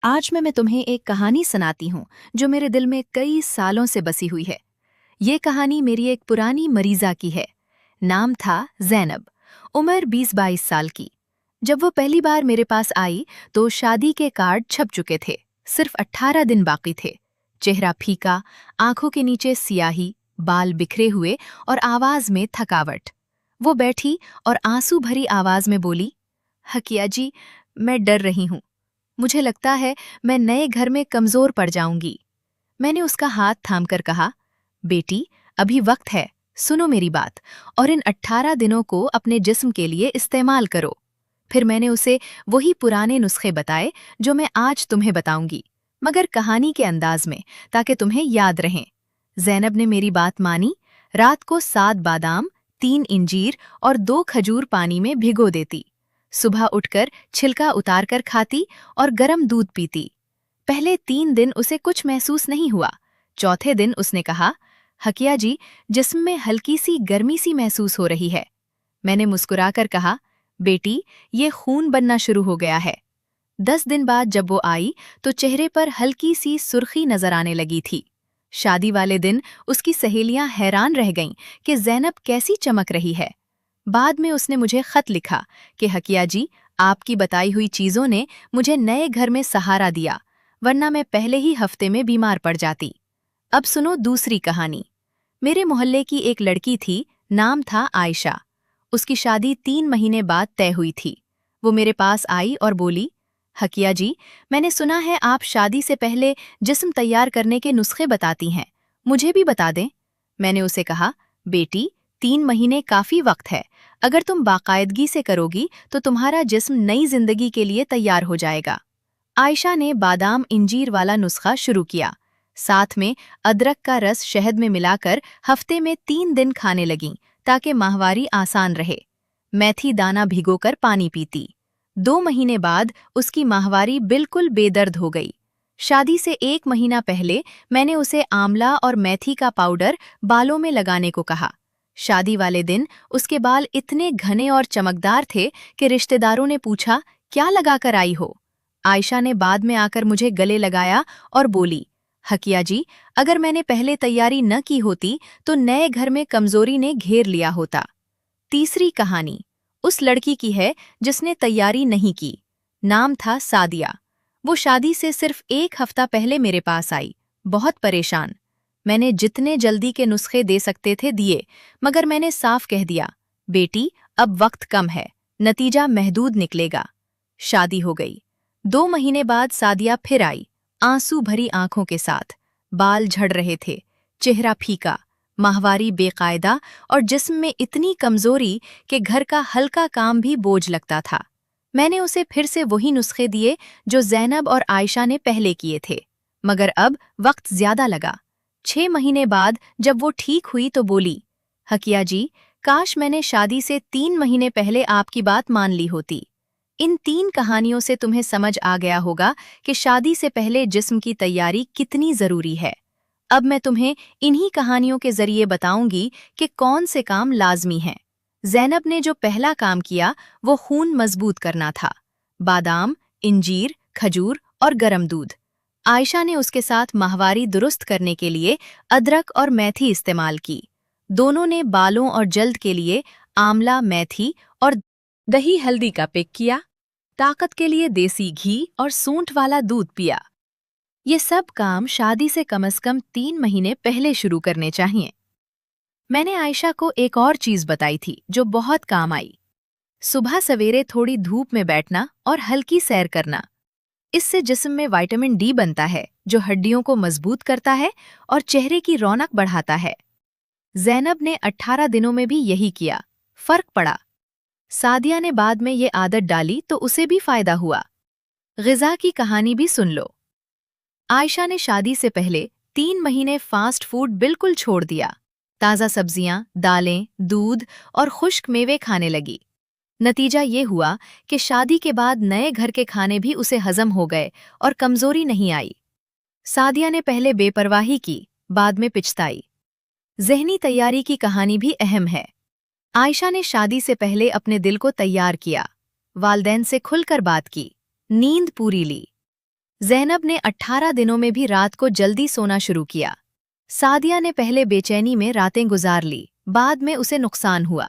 आज मैं तुम्हें एक कहानी सुनाती हूँ जो मेरे दिल में कई सालों से बसी हुई है। ये कहानी मेरी एक पुरानी मरीजा की है। नाम था ज़ैनब। उम्र 20-22 साल की। जब वो पहली बार मेरे पास आई तो शादी के कार्ड छप चुके थे। सिर्फ 18 दिन बाकी थे। चेहरा फीका, आंखों के नीचे सियाही, बाल बिखरे हुए और आवाज में थकावट। वो बैठी और आंसू भरी आवाज में बोली, हकिया जी, मैं डर रही हूँ। मुझे लगता है मैं नए घर में कमजोर पड़ जाऊंगी। मैंने उसका हाथ थामकर कहा, बेटी, अभी वक्त है, सुनो मेरी बात, और इन 18 दिनों को अपने जिस्म के लिए इस्तेमाल करो। फिर मैंने उसे वही पुराने नुस्खे बताए जो मैं आज तुम्हें बताऊंगी, मगर कहानी के अंदाज में, ताकि तुम्हें याद रहें। ज़ैनब ने मेरी बात मानी। रात को 7 बादाम, 3 इंजीर और 2 खजूर पानी में भिगो देती। सुबह उठकर छिलका उतारकर खाती और गर्म दूध पीती। पहले 3 दिन उसे कुछ महसूस नहीं हुआ। चौथे दिन उसने कहा, हकिया जी, जिस्म में हल्की सी गर्मी सी महसूस हो रही है। मैंने मुस्कुराकर कहा, बेटी, ये खून बनना शुरू हो गया है। 10 दिन बाद जब वो आई तो चेहरे पर हल्की सी सुर्खी नजर आने लगी थी। शादी वाले दिन उसकी सहेलियां हैरान रह गईं कि ज़ैनब कैसी चमक रही है। बाद में उसने मुझे खत लिखा कि हकिया जी, आपकी बताई हुई चीजों ने मुझे नए घर में सहारा दिया, वरना मैं पहले ही हफ्ते में बीमार पड़ जाती। अब सुनो दूसरी कहानी। मेरे मोहल्ले की एक लड़की थी, नाम था आयशा। उसकी शादी 3 महीने बाद तय हुई थी। वो मेरे पास आई और बोली, हकिया जी, मैंने सुना है आप शादी से पहले जिस्म तैयार करने के नुस्खे बताती हैं, मुझे भी बता दें। मैंने उसे कहा, बेटी, 3 महीने काफी वक्त है। अगर तुम बाकायदगी से करोगी तो तुम्हारा जिस्म नई जिंदगी के लिए तैयार हो जाएगा। आयशा ने बादाम इंजीर वाला नुस्खा शुरू किया। साथ में अदरक का रस शहद में मिलाकर हफ्ते में 3 दिन खाने लगीं ताकि माहवारी आसान रहे। मेथी दाना भिगोकर पानी पीती। 2 महीने बाद उसकी माहवारी बिल्कुल बेदर्द हो गई। शादी से 1 महीना पहले मैंने उसे आंवला और मेथी का पाउडर बालों में लगाने को कहा। शादी वाले दिन उसके बाल इतने घने और चमकदार थे कि रिश्तेदारों ने पूछा, क्या लगाकर आई हो? आयशा ने बाद में आकर मुझे गले लगाया और बोली, हकिया जी, अगर मैंने पहले तैयारी न की होती तो नए घर में कमजोरी ने घेर लिया होता। तीसरी कहानी उस लड़की की है जिसने तैयारी नहीं की। नाम था सादिया। वो शादी से सिर्फ 1 हफ्ता पहले मेरे पास आई, बहुत परेशान। मैंने जितने जल्दी के नुस्खे दे सकते थे दिए, मगर मैंने साफ कह दिया, बेटी, अब वक्त कम है, नतीजा महदूद निकलेगा। शादी हो गई। 2 महीने बाद सादिया फिर आई, आंसू भरी आंखों के साथ। बाल झड़ रहे थे, चेहरा फीका, माहवारी बेकायदा और जिस्म में इतनी कमजोरी कि घर का हल्का काम भी बोझ लगता था। मैंने उसे फिर से वही नुस्खे दिए जो ज़ैनब और आयशा ने पहले किए थे, मगर अब वक्त ज्यादा लगा। 6 महीने बाद जब वो ठीक हुई तो बोली, हकिया जी, काश मैंने शादी से 3 महीने पहले आपकी बात मान ली होती। इन 3 कहानियों से तुम्हें समझ आ गया होगा कि शादी से पहले जिस्म की तैयारी कितनी जरूरी है। अब मैं तुम्हें इन्हीं कहानियों के जरिए बताऊंगी कि कौन से काम लाजमी हैं। ज़ैनब ने जो पहला काम किया वो खून मजबूत करना था। बादाम, इंजीर, खजूर और गरम दूध। आयशा ने उसके साथ माहवारी दुरुस्त करने के लिए अदरक और मेथी इस्तेमाल की। दोनों ने बालों और जल्द के लिए आंवला, मेथी और दही हल्दी का पिक किया। ताकत के लिए देसी घी और सूंठ वाला दूध पिया। ये सब काम शादी से कम 3 महीने पहले शुरू करने चाहिए। मैंने आयशा को एक और चीज बताई थी जो बहुत काम आई। सुबह सवेरे थोड़ी धूप में बैठना और हल्की सैर करना। इससे जिस्म में विटामिन डी बनता है जो हड्डियों को मजबूत करता है और चेहरे की रौनक बढ़ाता है। ज़ैनब ने 18 दिनों में भी यही किया, फर्क पड़ा। सादिया ने बाद में ये आदत डाली तो उसे भी फायदा हुआ। ग़िज़ा की कहानी भी सुन लो। आयशा ने शादी से पहले 3 महीने फास्ट फूड बिल्कुल छोड़ दिया। ताज़ा सब्जियां, दालें, दूध और खुश्क मेवे खाने लगी। नतीजा ये हुआ कि शादी के बाद नए घर के खाने भी उसे हजम हो गए और कमजोरी नहीं आई। सादिया ने पहले बेपरवाही की, बाद में पिछताई। ज़हनी तैयारी की कहानी भी अहम है। आयशा ने शादी से पहले अपने दिल को तैयार किया, वालदैन से खुलकर बात की, नींद पूरी ली। ज़ैनब ने 18 दिनों में भी रात को जल्दी सोना शुरू किया। सादिया ने पहले बेचैनी में रातें गुजार ली, बाद में उसे नुकसान हुआ।